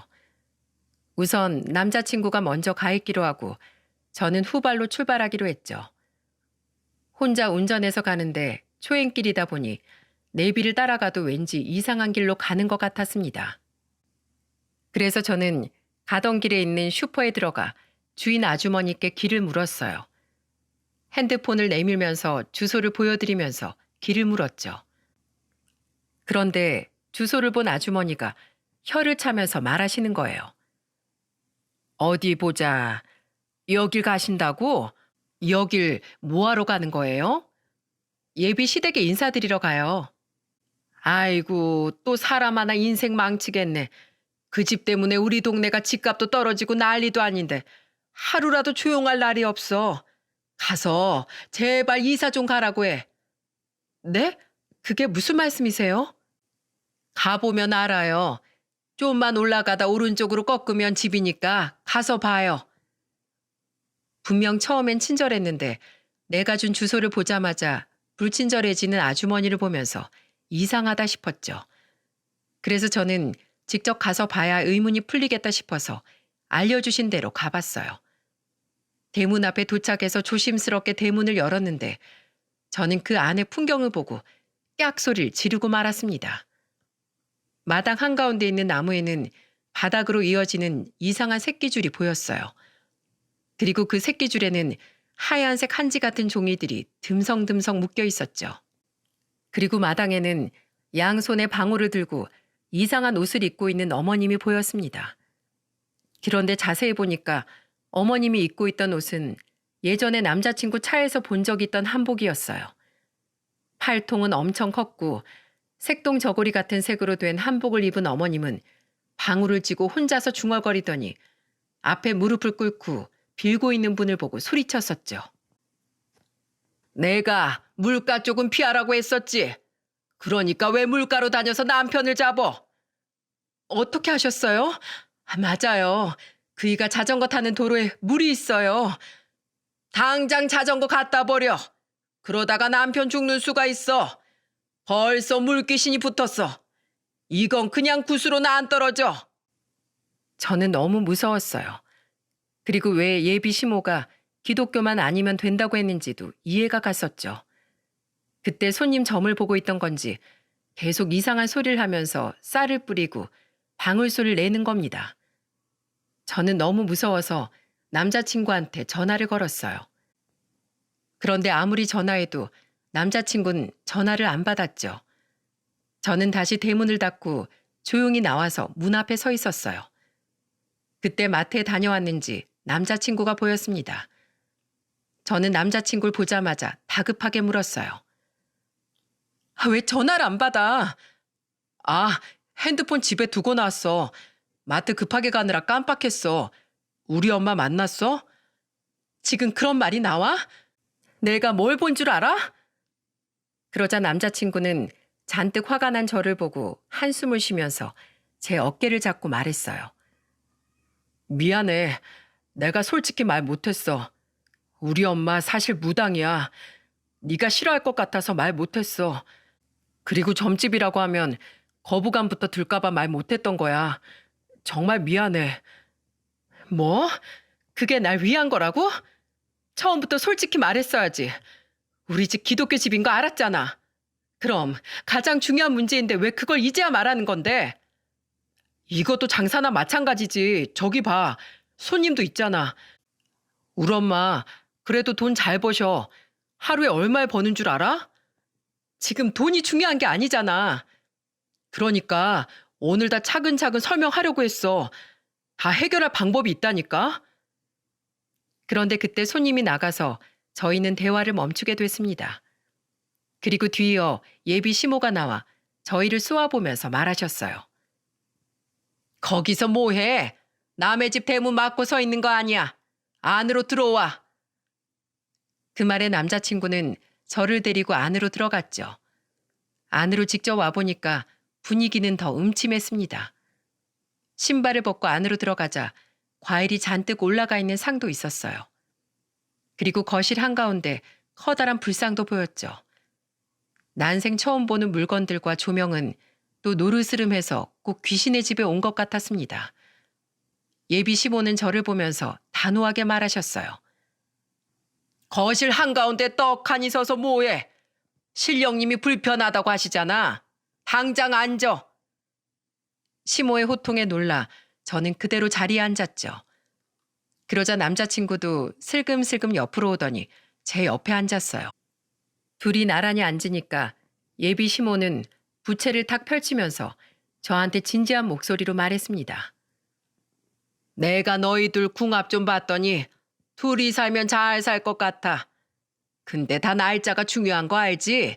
우선 남자친구가 먼저 가 있기로 하고 저는 후발로 출발하기로 했죠. 혼자 운전해서 가는데 초행길이다 보니 내비를 따라가도 왠지 이상한 길로 가는 것 같았습니다. 그래서 저는 가던 길에 있는 슈퍼에 들어가 주인 아주머니께 길을 물었어요. 핸드폰을 내밀면서 주소를 보여드리면서 길을 물었죠. 그런데 주소를 본 아주머니가 혀를 차면서 말하시는 거예요. 어디 보자. 여길 가신다고? 여길 뭐하러 가는 거예요? 예비 시댁에 인사드리러 가요. 아이고, 또 사람 하나 인생 망치겠네. 그 집 때문에 우리 동네가 집값도 떨어지고 난리도 아닌데 하루라도 조용할 날이 없어. 가서 제발 이사 좀 가라고 해. 네? 그게 무슨 말씀이세요? 가보면 알아요. 좀만 올라가다 오른쪽으로 꺾으면 집이니까 가서 봐요. 분명 처음엔 친절했는데 내가 준 주소를 보자마자 불친절해지는 아주머니를 보면서 이상하다 싶었죠. 그래서 저는 직접 가서 봐야 의문이 풀리겠다 싶어서 알려주신 대로 가봤어요. 대문 앞에 도착해서 조심스럽게 대문을 열었는데 저는 그 안의 풍경을 보고 깍 소리를 지르고 말았습니다. 마당 한가운데 있는 나무에는 바닥으로 이어지는 이상한 새끼줄이 보였어요. 그리고 그 새끼줄에는 하얀색 한지 같은 종이들이 듬성듬성 묶여 있었죠. 그리고 마당에는 양손에 방울을 들고 이상한 옷을 입고 있는 어머님이 보였습니다. 그런데 자세히 보니까 어머님이 입고 있던 옷은 예전에 남자친구 차에서 본 적 있던 한복이었어요. 팔통은 엄청 컸고 색동 저고리 같은 색으로 된 한복을 입은 어머님은 방울을 쥐고 혼자서 중얼거리더니 앞에 무릎을 꿇고 빌고 있는 분을 보고 소리쳤었죠. 내가 물가 쪽은 피하라고 했었지. 그러니까 왜 물가로 다녀서 남편을 잡어? 어떻게 하셨어요? 맞아요. 그이가 자전거 타는 도로에 물이 있어요. 당장 자전거 갖다 버려. 그러다가 남편 죽는 수가 있어. 벌써 물귀신이 붙었어. 이건 그냥 굿으로는 안 떨어져. 저는 너무 무서웠어요. 그리고 왜 예비 시모가 기독교만 아니면 된다고 했는지도 이해가 갔었죠. 그때 손님 점을 보고 있던 건지 계속 이상한 소리를 하면서 쌀을 뿌리고 방울소리를 내는 겁니다. 저는 너무 무서워서 남자친구한테 전화를 걸었어요. 그런데 아무리 전화해도 남자친구는 전화를 안 받았죠. 저는 다시 대문을 닫고 조용히 나와서 문 앞에 서 있었어요. 그때 마트에 다녀왔는지 남자친구가 보였습니다. 저는 남자친구를 보자마자 다급하게 물었어요. 왜 전화를 안 받아? 핸드폰 집에 두고 나왔어. 마트 급하게 가느라 깜빡했어. 우리 엄마 만났어? 지금 그런 말이 나와? 내가 뭘 본 줄 알아? 그러자 남자친구는 잔뜩 화가 난 저를 보고 한숨을 쉬면서 제 어깨를 잡고 말했어요. 미안해. 내가 솔직히 말 못했어. 우리 엄마 사실 무당이야. 네가 싫어할 것 같아서 말 못했어. 그리고 점집이라고 하면 거부감부터 들까봐 말 못했던 거야. 정말 미안해. 뭐? 그게 날 위한 거라고? 처음부터 솔직히 말했어야지. 우리 집 기독교 집인 거 알았잖아. 그럼 가장 중요한 문제인데 왜 그걸 이제야 말하는 건데? 이것도 장사나 마찬가지지. 저기 봐. 손님도 있잖아. 우리 엄마 그래도 돈 잘 버셔. 하루에 얼마에 버는 줄 알아? 지금 돈이 중요한 게 아니잖아. 그러니까 오늘 다 차근차근 설명하려고 했어. 다 해결할 방법이 있다니까. 그런데 그때 손님이 나가서 저희는 대화를 멈추게 됐습니다. 그리고 뒤이어 예비 시모가 나와 저희를 쏘아보면서 말하셨어요. 거기서 뭐해? 남의 집 대문 막고 서 있는 거 아니야. 안으로 들어와. 그 말에 남자친구는 저를 데리고 안으로 들어갔죠. 안으로 직접 와보니까 분위기는 더 음침했습니다. 신발을 벗고 안으로 들어가자 과일이 잔뜩 올라가 있는 상도 있었어요. 그리고 거실 한가운데 커다란 불상도 보였죠. 난생 처음 보는 물건들과 조명은 또 노르스름해서 꼭 귀신의 집에 온 것 같았습니다. 예비 시모는 저를 보면서 단호하게 말하셨어요. 거실 한가운데 떡하니 서서 뭐해? 신령님이 불편하다고 하시잖아. 당장 앉아. 시모의 호통에 놀라 저는 그대로 자리에 앉았죠. 그러자 남자친구도 슬금슬금 옆으로 오더니 제 옆에 앉았어요. 둘이 나란히 앉으니까 예비 시모는 부채를 탁 펼치면서 저한테 진지한 목소리로 말했습니다. 내가 너희들 궁합 좀 봤더니 둘이 살면 잘 살 것 같아. 근데 다 날짜가 중요한 거 알지?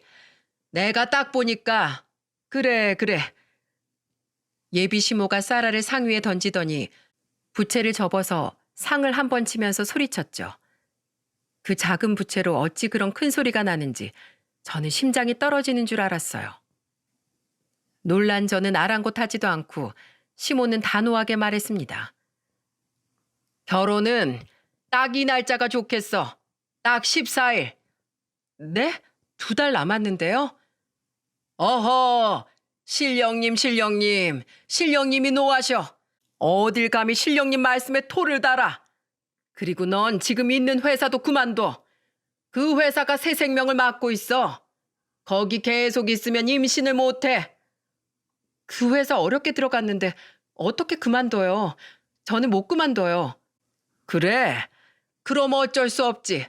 내가 딱 보니까 그래. 예비 시모가 쌀알을 상 위에 던지더니 부채를 접어서 상을 한 번 치면서 소리쳤죠. 그 작은 부채로 어찌 그런 큰 소리가 나는지 저는 심장이 떨어지는 줄 알았어요. 놀란 저는 아랑곳하지도 않고 시모는 단호하게 말했습니다. 결혼은 딱 이 날짜가 좋겠어. 딱 14일. 네? 2달 남았는데요? 어허, 신령님이 노하셔. 어딜 감히 신령님 말씀에 토를 달아. 그리고 넌 지금 있는 회사도 그만둬. 그 회사가 새 생명을 맡고 있어. 거기 계속 있으면 임신을 못해. 그 회사 어렵게 들어갔는데 어떻게 그만둬요? 저는 못 그만둬요. 그래? 그럼 어쩔 수 없지.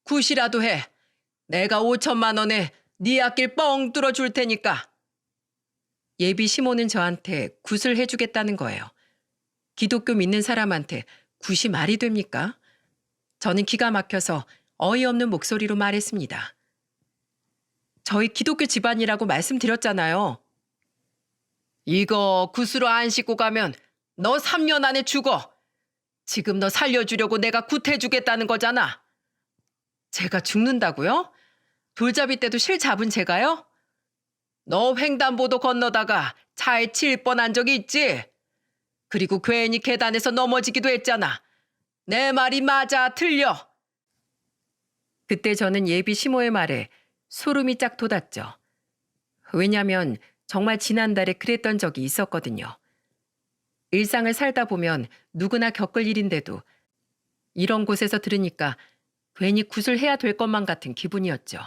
굿이라도 해. 내가 5천만 원에 네 앞길 뻥 뚫어줄 테니까. 예비 시모는 저한테 굿을 해주겠다는 거예요. 기독교 믿는 사람한테 굿이 말이 됩니까? 저는 기가 막혀서 어이없는 목소리로 말했습니다. 저희 기독교 집안이라고 말씀드렸잖아요. 이거 굿으로 안 싣고 가면 너 3년 안에 죽어. 지금 너 살려주려고 내가 굿 해주겠다는 거잖아. 제가 죽는다고요? 돌잡이 때도 실 잡은 제가요? 너 횡단보도 건너다가 차에 칠 뻔한 적이 있지? 그리고 괜히 계단에서 넘어지기도 했잖아. 내 말이 맞아, 틀려? 그때 저는 예비 시모의 말에 소름이 쫙 돋았죠. 왜냐면 정말 지난달에 그랬던 적이 있었거든요. 일상을 살다 보면 누구나 겪을 일인데도 이런 곳에서 들으니까 괜히 굿을 해야 될 것만 같은 기분이었죠.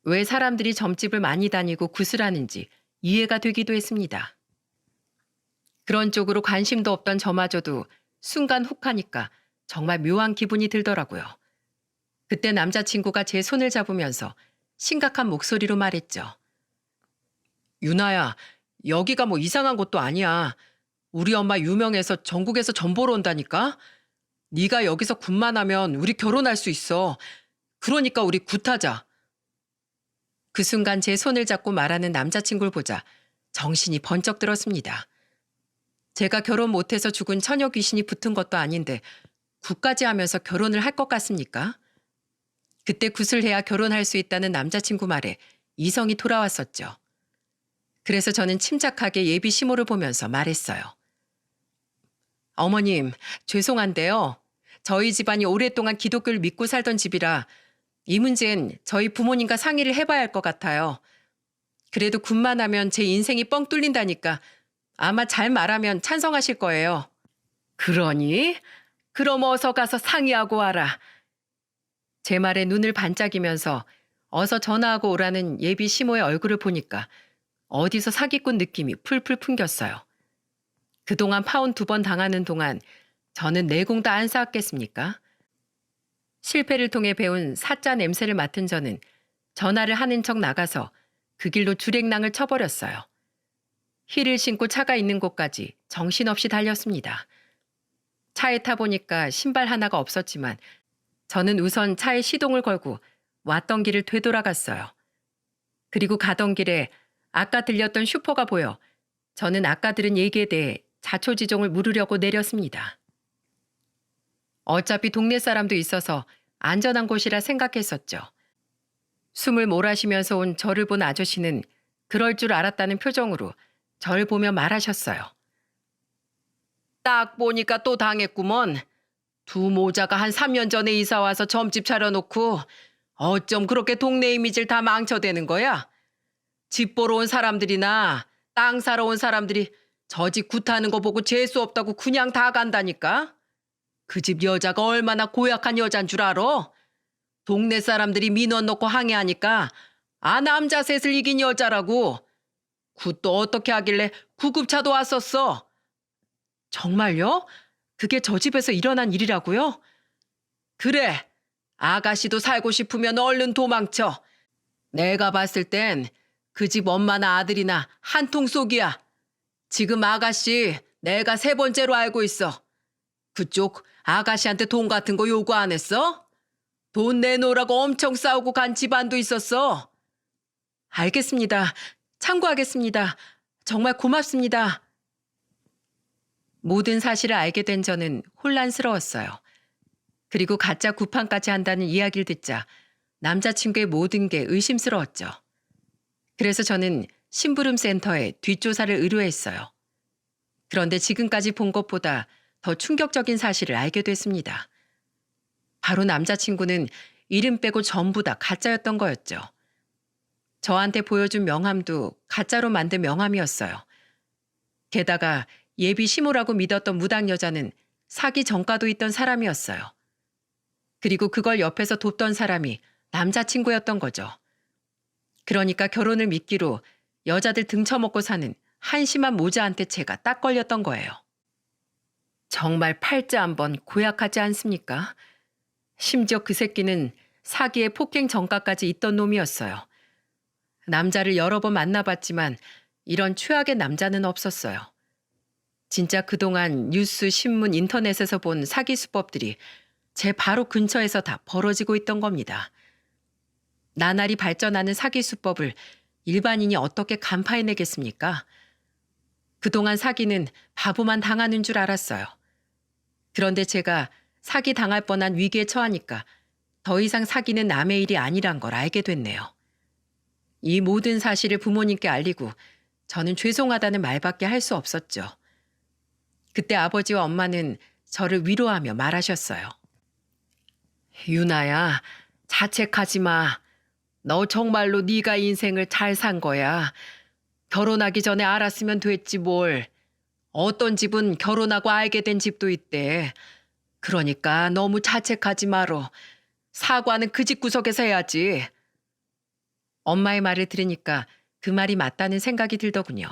왜 사람들이 점집을 많이 다니고 구슬하는지 이해가 되기도 했습니다. 그런 쪽으로 관심도 없던 저마저도 순간 혹하니까 정말 묘한 기분이 들더라고요. 그때 남자친구가 제 손을 잡으면서 심각한 목소리로 말했죠. 유나야, 여기가 뭐 이상한 곳도 아니야. 우리 엄마 유명해서 전국에서 전 보러 온다니까? 네가 여기서 굿만 하면 우리 결혼할 수 있어. 그러니까 우리 굿하자. 그 순간 제 손을 잡고 말하는 남자친구를 보자 정신이 번쩍 들었습니다. 제가 결혼 못해서 죽은 처녀 귀신이 붙은 것도 아닌데 굿까지 하면서 결혼을 할 것 같습니까? 그때 굿을 해야 결혼할 수 있다는 남자친구 말에 이성이 돌아왔었죠. 그래서 저는 침착하게 예비 시모를 보면서 말했어요. 어머님, 죄송한데요. 저희 집안이 오랫동안 기독교를 믿고 살던 집이라 이 문제는 저희 부모님과 상의를 해봐야 할 것 같아요. 그래도 굿만 하면 제 인생이 뻥 뚫린다니까 아마 잘 말하면 찬성하실 거예요. 그러니? 그럼 어서 가서 상의하고 와라. 제 말에 눈을 반짝이면서 어서 전화하고 오라는 예비 시모의 얼굴을 보니까 어디서 사기꾼 느낌이 풀풀 풍겼어요. 그동안 파혼 2번 당하는 동안 저는 내공 다 안 쌓았겠습니까? 실패를 통해 배운 사자 냄새를 맡은 저는 전화를 하는 척 나가서 그 길로 주랭랑을 쳐버렸어요. 힐을 신고 차가 있는 곳까지 정신없이 달렸습니다. 차에 타보니까 신발 하나가 없었지만 저는 우선 차에 시동을 걸고 왔던 길을 되돌아갔어요. 그리고 가던 길에 아까 들렸던 슈퍼가 보여 저는 아까 들은 얘기에 대해 자초지종을 물으려고 내렸습니다. 어차피 동네 사람도 있어서 안전한 곳이라 생각했었죠. 숨을 몰아쉬면서 온 저를 본 아저씨는 그럴 줄 알았다는 표정으로 절 보며 말하셨어요. 딱 보니까 또 당했구먼. 두 모자가 한 3년 전에 이사 와서 점집 차려놓고 어쩜 그렇게 동네 이미지를 다 망쳐대는 거야? 집 보러 온 사람들이나 땅 사러 온 사람들이 저 집 굿하는 거 보고 재수 없다고 그냥 다 간다니까? 그 집 여자가 얼마나 고약한 여잔 줄 알아? 동네 사람들이 민원 넣고 항의하니까 남자 셋을 이긴 여자라고. 굿도 어떻게 하길래 구급차도 왔었어. 정말요? 그게 저 집에서 일어난 일이라고요? 그래. 아가씨도 살고 싶으면 얼른 도망쳐. 내가 봤을 땐 그 집 엄마나 아들이나 한통 속이야. 지금 아가씨 내가 3번째로 알고 있어. 그쪽 아가씨한테 돈 같은 거 요구 안 했어? 돈 내놓으라고 엄청 싸우고 간 집안도 있었어. 알겠습니다. 참고하겠습니다. 정말 고맙습니다. 모든 사실을 알게 된 저는 혼란스러웠어요. 그리고 가짜 구판까지 한다는 이야기를 듣자 남자친구의 모든 게 의심스러웠죠. 그래서 저는 심부름센터에 뒷조사를 의뢰했어요. 그런데 지금까지 본 것보다 더 충격적인 사실을 알게 됐습니다. 바로 남자친구는 이름 빼고 전부 다 가짜였던 거였죠. 저한테 보여준 명함도 가짜로 만든 명함이었어요. 게다가 예비 시모라고 믿었던 무당 여자는 사기 전과도 있던 사람이었어요. 그리고 그걸 옆에서 돕던 사람이 남자친구였던 거죠. 그러니까 결혼을 미끼로 여자들 등쳐먹고 사는 한심한 모자한테 제가 딱 걸렸던 거예요. 정말 팔자 한번 고약하지 않습니까? 심지어 그 새끼는 사기에 폭행 전과까지 있던 놈이었어요. 남자를 여러 번 만나봤지만 이런 최악의 남자는 없었어요. 진짜 그동안 뉴스, 신문, 인터넷에서 본 사기 수법들이 제 바로 근처에서 다 벌어지고 있던 겁니다. 나날이 발전하는 사기 수법을 일반인이 어떻게 간파해내겠습니까? 그동안 사기는 바보만 당하는 줄 알았어요. 그런데 제가 사기 당할 뻔한 위기에 처하니까 더 이상 사기는 남의 일이 아니란 걸 알게 됐네요. 이 모든 사실을 부모님께 알리고 저는 죄송하다는 말밖에 할 수 없었죠. 그때 아버지와 엄마는 저를 위로하며 말하셨어요. 유나야, 자책하지 마. 너 정말로 네가 인생을 잘 산 거야. 결혼하기 전에 알았으면 됐지 뭘. 어떤 집은 결혼하고 알게 된 집도 있대. 그러니까 너무 자책하지 말어. 사과는 그 집 구석에서 해야지. 엄마의 말을 들으니까 그 말이 맞다는 생각이 들더군요.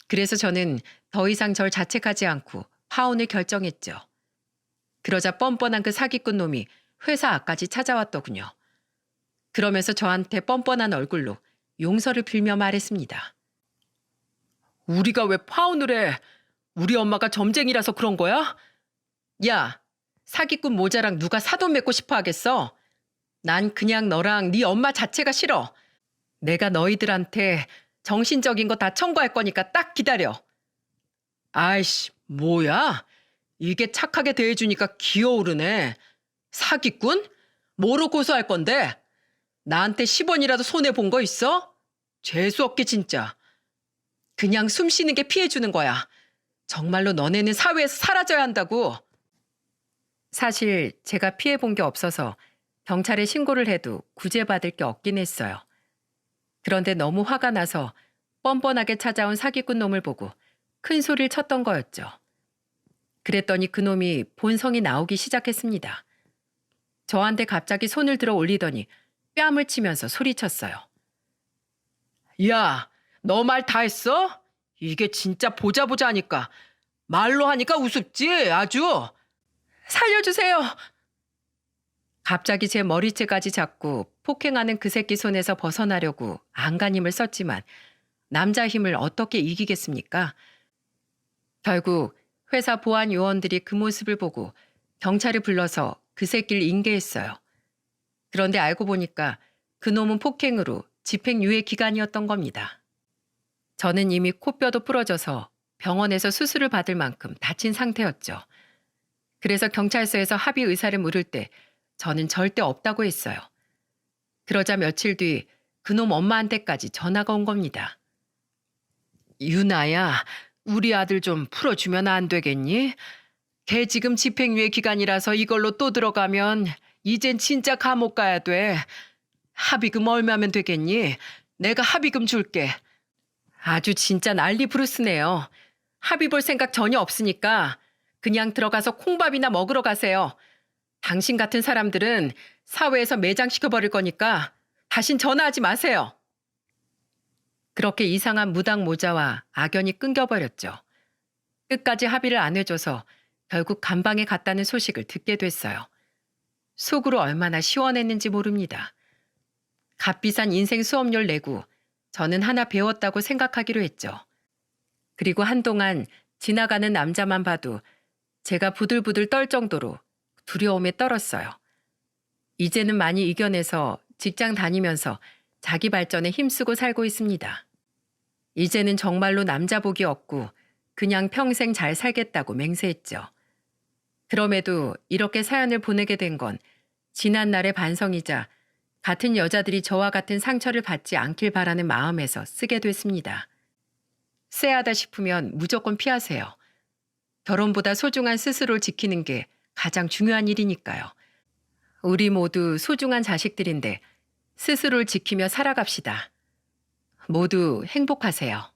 그래서 저는 더 이상 절 자책하지 않고 파혼을 결정했죠. 그러자 뻔뻔한 그 사기꾼 놈이 회사 앞까지 찾아왔더군요. 그러면서 저한테 뻔뻔한 얼굴로 용서를 빌며 말했습니다. 우리가 왜 파혼을 해? 우리 엄마가 점쟁이라서 그런 거야? 야, 사기꾼 모자랑 누가 사돈 맺고 싶어 하겠어? 난 그냥 너랑 네 엄마 자체가 싫어. 내가 너희들한테 정신적인 거 다 청구할 거니까 딱 기다려. 아이씨, 뭐야? 이게 착하게 대해주니까 기어오르네. 사기꾼? 뭐로 고소할 건데? 나한테 10원이라도 손해본 거 있어? 재수없게 진짜. 그냥 숨 쉬는 게 피해주는 거야. 정말로 너네는 사회에서 사라져야 한다고. 사실 제가 피해본 게 없어서 경찰에 신고를 해도 구제받을 게 없긴 했어요. 그런데 너무 화가 나서 뻔뻔하게 찾아온 사기꾼 놈을 보고 큰 소리를 쳤던 거였죠. 그랬더니 그 놈이 본성이 나오기 시작했습니다. 저한테 갑자기 손을 들어 올리더니 뺨을 치면서 소리쳤어요. 야, 너 말 다 했어? 이게 진짜 보자 하니까. 말로 하니까 우습지, 아주. 살려주세요. 갑자기 제 머리채까지 잡고 폭행하는 그 새끼 손에서 벗어나려고 안간힘을 썼지만 남자 힘을 어떻게 이기겠습니까? 결국 회사 보안 요원들이 그 모습을 보고 경찰을 불러서 그 새끼를 인계했어요. 그런데 알고 보니까 그 놈은 폭행으로 집행유예 기간이었던 겁니다. 저는 이미 코뼈도 부러져서 병원에서 수술을 받을 만큼 다친 상태였죠. 그래서 경찰서에서 합의 의사를 물을 때 저는 절대 없다고 했어요. 그러자 며칠 뒤 그놈 엄마한테까지 전화가 온 겁니다. 유나야, 우리 아들 좀 풀어주면 안 되겠니? 걔 지금 집행유예 기간이라서 이걸로 또 들어가면 이젠 진짜 감옥 가야 돼. 합의금 얼마면 되겠니? 내가 합의금 줄게. 아주 진짜 난리 부르스네요. 합의 볼 생각 전혀 없으니까 그냥 들어가서 콩밥이나 먹으러 가세요. 당신 같은 사람들은 사회에서 매장시켜버릴 거니까 다신 전화하지 마세요. 그렇게 이상한 무당 모자와 악연이 끊겨버렸죠. 끝까지 합의를 안 해줘서 결국 감방에 갔다는 소식을 듣게 됐어요. 속으로 얼마나 시원했는지 모릅니다. 값비싼 인생 수업료를 내고 저는 하나 배웠다고 생각하기로 했죠. 그리고 한동안 지나가는 남자만 봐도 제가 부들부들 떨 정도로 두려움에 떨었어요. 이제는 많이 이겨내서 직장 다니면서 자기 발전에 힘쓰고 살고 있습니다. 이제는 정말로 남자 복이 없고 그냥 평생 잘 살겠다고 맹세했죠. 그럼에도 이렇게 사연을 보내게 된 건 지난날의 반성이자 같은 여자들이 저와 같은 상처를 받지 않길 바라는 마음에서 쓰게 됐습니다. 쎄하다 싶으면 무조건 피하세요. 결혼보다 소중한 스스로를 지키는 게 가장 중요한 일이니까요. 우리 모두 소중한 자식들인데 스스로를 지키며 살아갑시다. 모두 행복하세요.